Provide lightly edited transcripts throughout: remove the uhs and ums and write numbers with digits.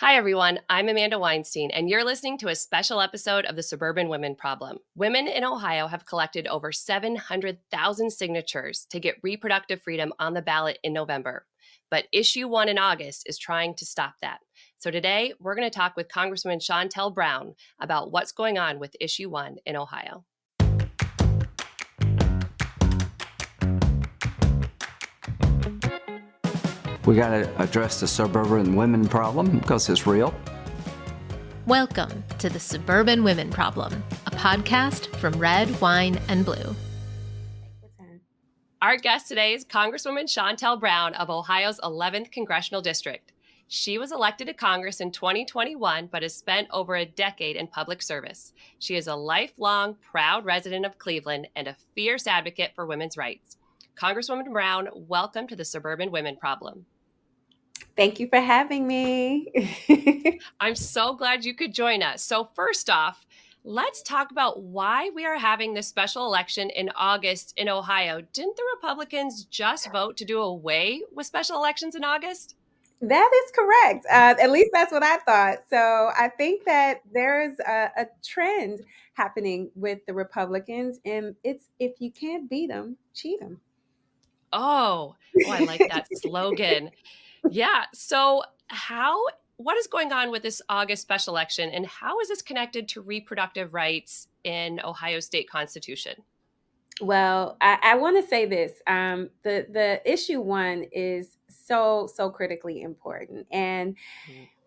Hi, everyone. I'm Amanda Weinstein, and you're listening to a special episode of the Suburban Women Problem. Women in Ohio have collected over 700,000 signatures to get reproductive freedom on the ballot in November. But Issue 1 in August is trying to stop that. So today, we're going to talk with Congresswoman Shontel Brown about what's going on with Issue 1 in Ohio. We got to address the suburban women problem because it's real. Welcome to the Suburban Women Problem, a podcast from Red, Wine, and Blue. Our guest today is Congresswoman Shontel Brown of Ohio's 11th Congressional District. She was elected to Congress in 2021, but has spent over a decade in public service. She is a lifelong, proud resident of Cleveland and a fierce advocate for women's rights. Congresswoman Brown, welcome to the Suburban Women Problem. Thank you for having me. I'm so glad you could join us. So first off, let's talk about why we are having this special election in August in Ohio. Didn't the Republicans just vote to do away with special elections in August? That is correct. At least that's what I thought. So I think that there's a trend happening with the Republicans, and it's if you can't beat them, cheat them. Oh, I like that slogan. Yeah. So what is going on with this August special election, and how is this connected to reproductive rights in Ohio state constitution? Well, I want to say this. The issue 1 is so critically important. And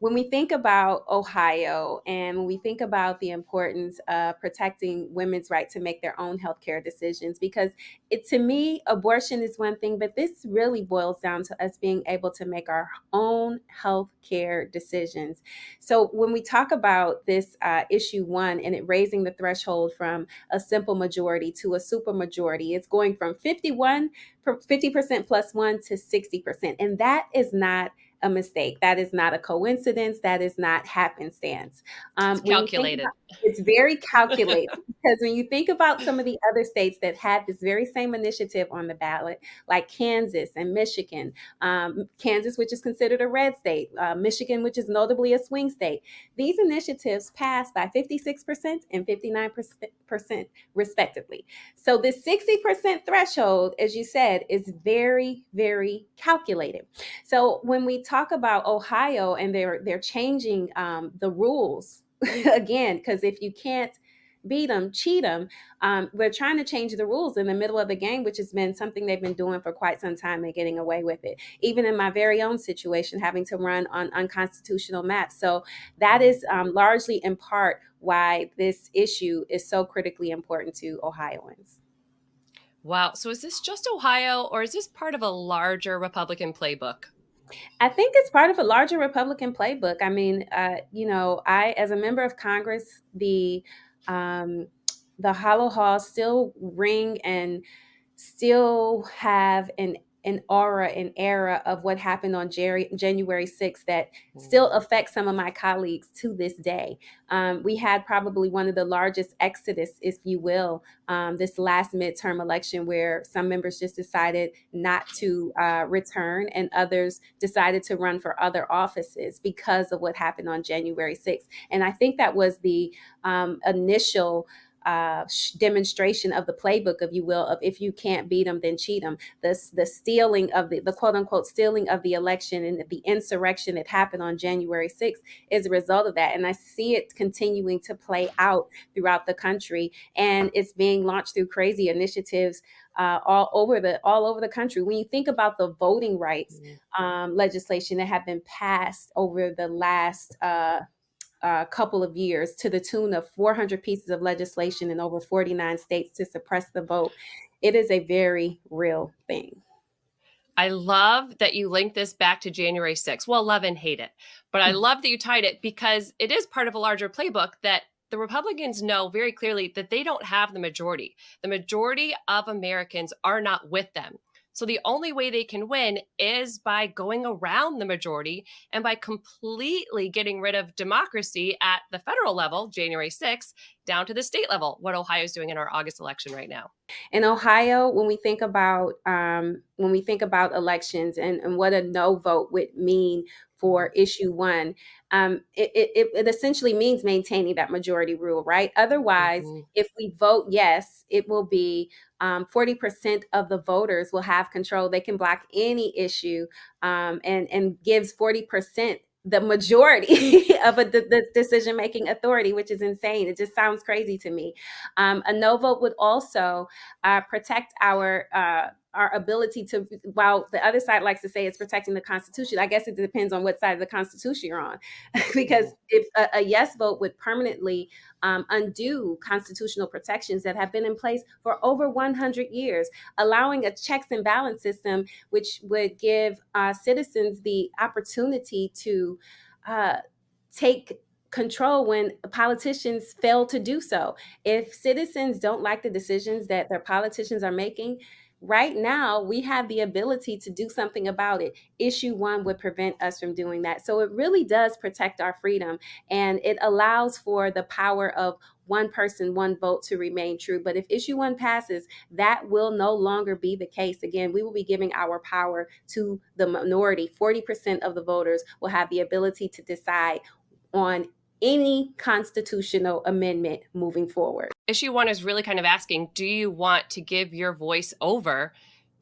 when we think about Ohio and when we think about the importance of protecting women's right to make their own healthcare decisions, because to me, abortion is one thing, but this really boils down to us being able to make our own healthcare decisions. So when we talk about this issue 1 and it raising the threshold from a simple majority to a super majority, it's going from 50% plus 1 to 60%. And that is not a mistake. That is not a coincidence. That is not happenstance. It's calculated. It's very calculated because when you think about some of the other states that had this very same initiative on the ballot, like Kansas and Michigan, Kansas, which is considered a red state, Michigan, which is notably a swing state, these initiatives passed by 56% and 59% respectively. So this 60% threshold, as you said, is very, very calculated. So when we talk about Ohio and they're changing the rules again, because if you can't beat them, cheat them, we're trying to change the rules in the middle of the game, which has been something they've been doing for quite some time and getting away with it. Even in my very own situation, having to run on unconstitutional maps. So that is largely in part why this issue is so critically important to Ohioans. Wow. So is this just Ohio, or is this part of a larger Republican playbook? I think it's part of a larger Republican playbook. I mean, I, as a member of Congress, the hollow halls still ring and still have an aura, an era of what happened on January 6th that still affects some of my colleagues to this day. We had probably one of the largest exodus, if you will, this last midterm election where some members just decided not to return and others decided to run for other offices because of what happened on January 6th. And I think that was the initial demonstration of the playbook, if you will, of if you can't beat them, then cheat them. The stealing of the quote unquote stealing of the election and the insurrection that happened on January 6th is a result of that. And I see it continuing to play out throughout the country. And it's being launched through crazy initiatives all over the country. When you think about the voting rights legislation that have been passed over the last couple of years to the tune of 400 pieces of legislation in over 49 states to suppress the vote. It is a very real thing. I love that you link this back to January 6th. Well, love and hate it. But I love that you tied it because it is part of a larger playbook that the Republicans know very clearly that they don't have the majority. The majority of Americans are not with them. So the only way they can win is by going around the majority and by completely getting rid of democracy at the federal level, January 6th, down to the state level, what Ohio is doing in our August election right now. In Ohio, when we think about elections and what a no vote would mean for issue one, it essentially means maintaining that majority rule, right? Otherwise, if we vote yes, it will be 40% of the voters will have control. They can block any issue, and gives 40% the majority of the decision-making authority, which is insane. It just sounds crazy to me. A no vote would also protect our ability to, while the other side likes to say it's protecting the Constitution, I guess it depends on what side of the Constitution you're on. Because if a yes vote would permanently undo constitutional protections that have been in place for over 100 years, allowing a checks and balance system, which would give citizens the opportunity to take control when politicians fail to do so. If citizens don't like the decisions that their politicians are making, right now we have the ability to do something about it. Issue one would prevent us from doing that. So it really does protect our freedom, and it allows for the power of one person, one vote to remain true. But if issue one passes, that will no longer be the case. Again, we will be giving our power to the minority. 40% of the voters will have the ability to decide on any constitutional amendment moving forward. Issue one is really kind of asking, do you want to give your voice over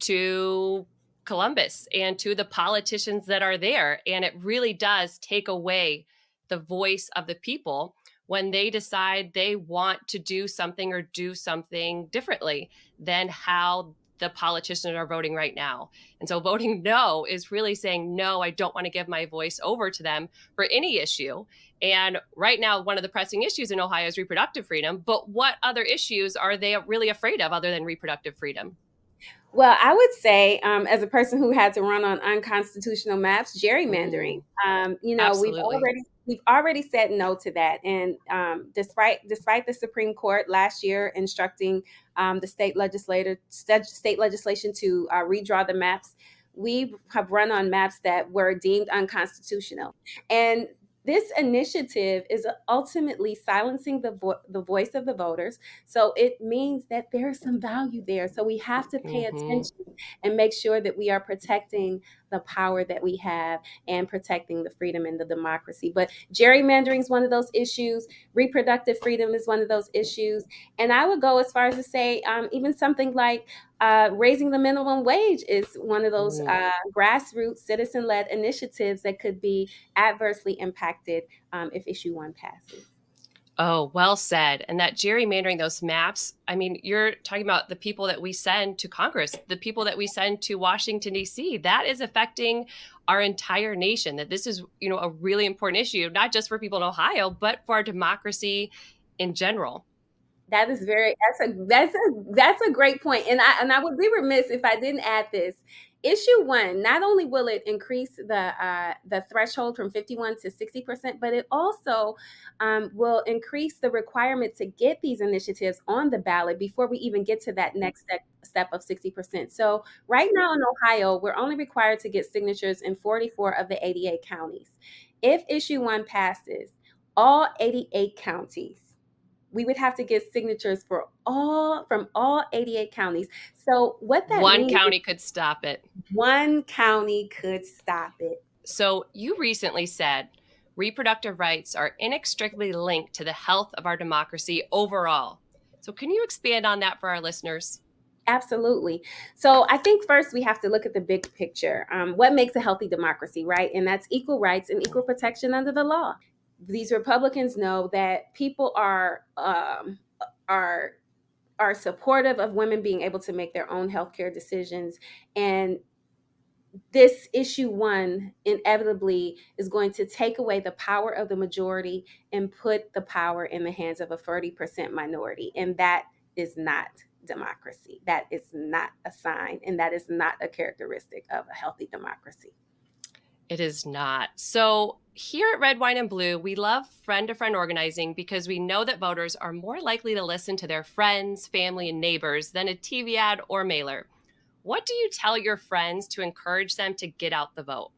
to Columbus and to the politicians that are there? And it really does take away the voice of the people when they decide they want to do something or do something differently than how the politicians are voting right now. And so voting no is really saying, no, I don't want to give my voice over to them for any issue. And right now, one of the pressing issues in Ohio is reproductive freedom. But what other issues are they really afraid of other than reproductive freedom? Well, I would say, as a person who had to run on unconstitutional maps, gerrymandering. We've already said no to that, and despite the Supreme Court last year instructing the state legislation to redraw the maps, we have run on maps that were deemed unconstitutional, and this initiative is ultimately silencing the voice of the voters. So it means that there's some value there. So we have to pay attention and make sure that we are protecting the power that we have and protecting the freedom and the democracy. But gerrymandering is one of those issues. Reproductive freedom is one of those issues. And I would go as far as to say even something like raising the minimum wage is one of those grassroots citizen-led initiatives that could be adversely impacted if issue one passes. Oh, well said. And that gerrymandering, those maps, I mean, you're talking about the people that we send to Congress, the people that we send to Washington, D.C. That is affecting our entire nation, that this is, a really important issue, not just for people in Ohio, but for our democracy in general. That is that's a great point. And I would be remiss if I didn't add this. Issue one, not only will it increase the threshold from 51 to 60%, but it also will increase the requirement to get these initiatives on the ballot before we even get to that next step of 60%. So right now in Ohio, we're only required to get signatures in 44 of the 88 counties. If issue one passes, all 88 counties, we would have to get signatures from all 88 counties. So what that means, one county could stop it. One county could stop it. So you recently said reproductive rights are inextricably linked to the health of our democracy overall. So can you expand on that for our listeners? Absolutely. So I think first we have to look at the big picture. What makes a healthy democracy, right? And that's equal rights and equal protection under the law. These Republicans know that people are supportive of women being able to make their own healthcare decisions, and this issue one inevitably is going to take away the power of the majority and put the power in the hands of a 30% minority, and that is not democracy. That is not a sign, and that is not a characteristic of a healthy democracy. It is not. So here at Red, Wine, and Blue, we love friend-to-friend organizing because we know that voters are more likely to listen to their friends, family, and neighbors than a TV ad or mailer. What do you tell your friends to encourage them to get out the vote?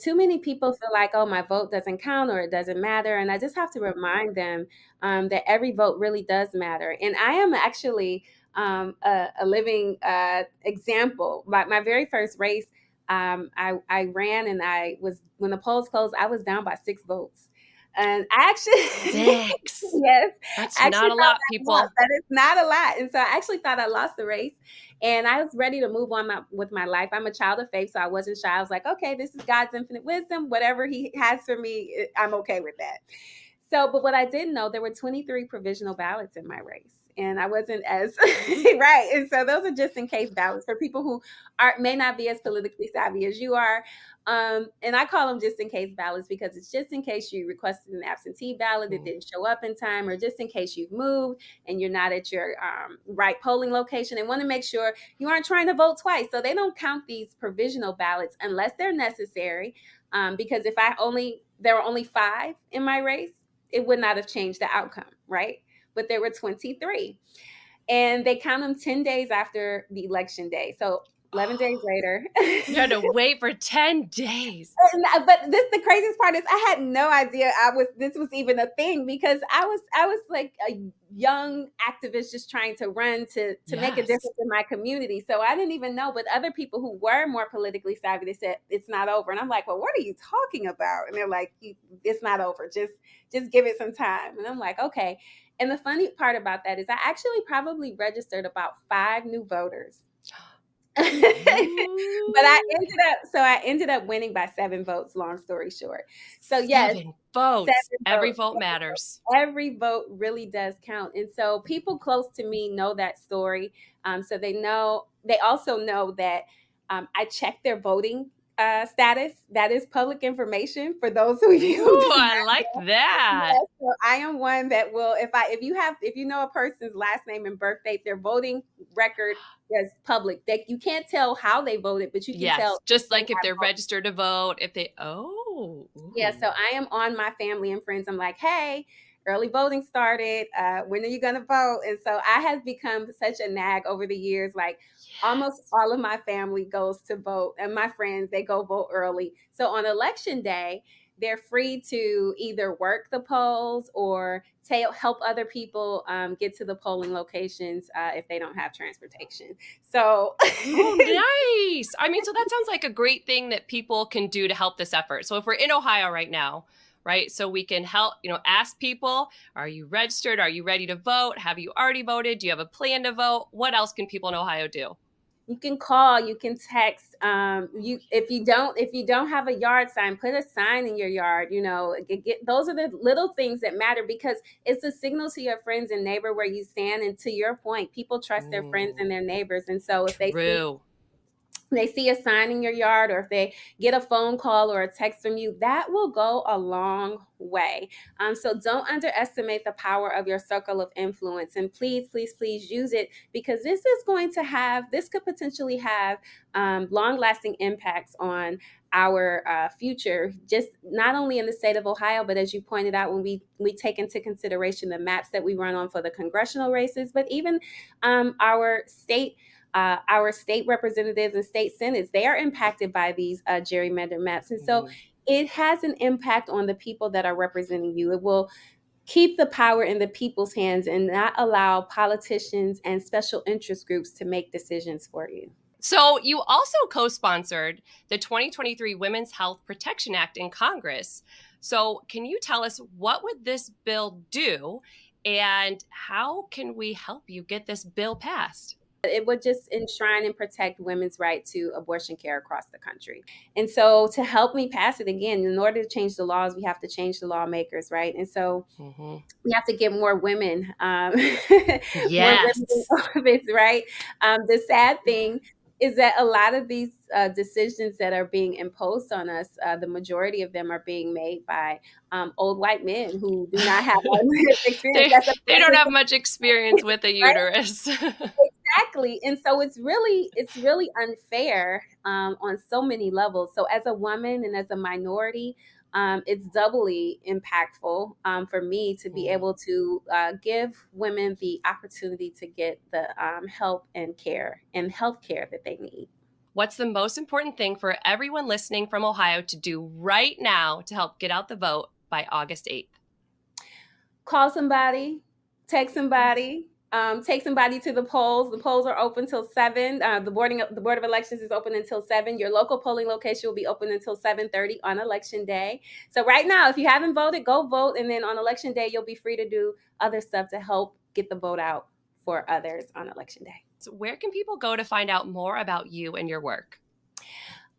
Too many people feel like, oh, my vote doesn't count or it doesn't matter. And I just have to remind them that every vote really does matter. And I am actually a living example. My very first race, I ran, and when the polls closed, I was down by 6 votes. And I actually, 6. yes, That's I not actually a thought lot, people. that is not a lot. And so I actually thought I lost the race. And I was ready to move on with my life. I'm a child of faith, so I wasn't shy. I was like, okay, this is God's infinite wisdom. Whatever he has for me, I'm okay with that. So, but what I didn't know, there were 23 provisional ballots in my race. And I wasn't as right. And so those are just in case ballots for people who may not be as politically savvy as you are. And I call them just in case ballots because it's just in case you requested an absentee ballot that didn't show up in time, or just in case you've moved and you're not at your right polling location and want to make sure you aren't trying to vote twice. So they don't count these provisional ballots unless they're necessary. Because if there were only 5 in my race, it would not have changed the outcome, right? But there were 23. And they count them 10 days after the election day. So 11 days later. You had to wait for 10 days. But the craziest part is I had no idea this was even a thing, because I was like a young activist just trying to run to make a difference in my community. So I didn't even know, but other people who were more politically savvy, they said it's not over. And I'm like, well, what are you talking about? And they're like, it's not over. Just give it some time. And I'm like, okay. And the funny part about that is I actually probably registered about 5 new voters. But I ended up winning by 7 votes, long story short. So yes, 7 votes. 7 Every votes. vote matters. Every vote really does count. And so people close to me know that story. So they also know that I check their voting status. That is public information for those who use. Ooh, I like that. Yes, so I am one that will, if you know a person's last name and birth date, their voting record is public. That you can't tell how they voted, but you can tell. Just like if they're registered to vote, Yeah, so I am on my family and friends. I'm like, hey, early voting started. When are you going to vote? And so I have become such a nag over the years. Like almost all of my family goes to vote, and my friends, they go vote early. So on election day, they're free to either work the polls or help other people get to the polling locations if they don't have transportation. So nice. I mean, so that sounds like a great thing that people can do to help this effort. So if we're in Ohio right now, right, so we can help, ask people, are you registered? Are you ready to vote? Have you already voted? Do you have a plan to vote? What else can people in Ohio do? You can call, you can text. If you don't have a yard sign, put a sign in your yard. Those are the little things that matter, because it's a signal to your friends and neighbor where you stand. And to your point, people trust their friends and their neighbors. And so if they see a sign in your yard, or if they get a phone call or a text from you, that will go a long way. So don't underestimate the power of your circle of influence, and please, please, please use it, because this could potentially have long-lasting impacts on our future, just not only in the state of Ohio, but as you pointed out, when we take into consideration the maps that we run on for the congressional races, but even our state representatives and state senates, they are impacted by these gerrymander maps. And so it has an impact on the people that are representing you. It will keep the power in the people's hands and not allow politicians and special interest groups to make decisions for you. So you also co-sponsored the 2023 Women's Health Protection Act in Congress. So can you tell us, what would this bill do, and how can we help you get this bill passed? It would just enshrine and protect women's right to abortion care across the country. And so to help me pass it, again, in order to change the laws, we have to change the lawmakers, right? And so we have to get more women, more women in office, right? The sad thing is that a lot of these decisions that are being imposed on us, the majority of them are being made by old white men who do not have experience. They don't have much experience with a uterus. Exactly. And so it's really unfair on so many levels. So as a woman and as a minority, it's doubly impactful for me to be able to give women the opportunity to get the help and care and health care that they need. What's the most important thing for everyone listening from Ohio to do right now to help get out the vote by August 8th? Call somebody, text somebody, take somebody to the polls. The polls are open till 7. The Board of Elections is open until 7. Your local polling location will be open until 7:30 on Election Day. So right now, if you haven't voted, go vote. And then on Election Day, you'll be free to do other stuff to help get the vote out for others on Election Day. So where can people go to find out more about you and your work?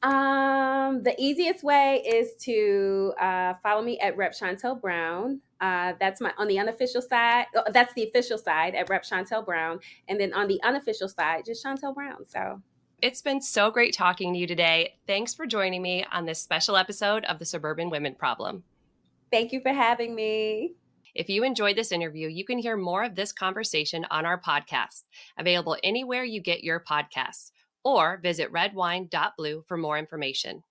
The easiest way is to follow me at Rep. Shontel Brown. That's on the unofficial side. That's the official side at Rep. Shontel Brown. And then on the unofficial side, just Shontel Brown. So it's been so great talking to you today. Thanks for joining me on this special episode of the Suburban Women Problem. Thank you for having me. If you enjoyed this interview, you can hear more of this conversation on our podcast, available anywhere you get your podcasts, or visit redwine.blue for more information.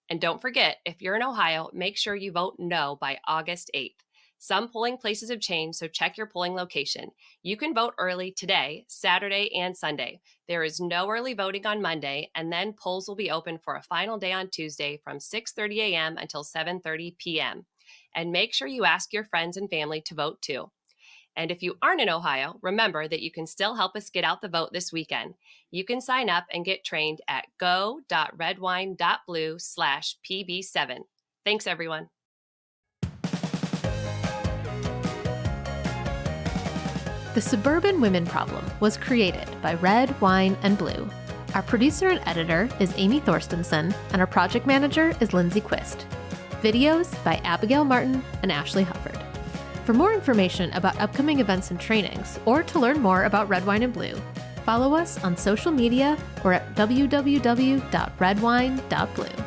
And don't forget, if you're in Ohio, make sure you vote no by August 8th. Some polling places have changed, so check your polling location. You can vote early today, Saturday, and Sunday. There is no early voting on Monday, and then polls will be open for a final day on Tuesday from 6:30 a.m. until 7:30 p.m. And make sure you ask your friends and family to vote too. And if you aren't in Ohio, remember that you can still help us get out the vote this weekend. You can sign up and get trained at go.redwine.blue/PB7. Thanks, everyone. The Suburban Women Problem was created by Red, Wine, and Blue. Our producer and editor is Amy Thorstensen, and our project manager is Lindsay Quist. Videos by Abigail Martin and Ashley Hufford. For more information about upcoming events and trainings, or to learn more about Red, Wine, and Blue, follow us on social media or at www.redwine.blue.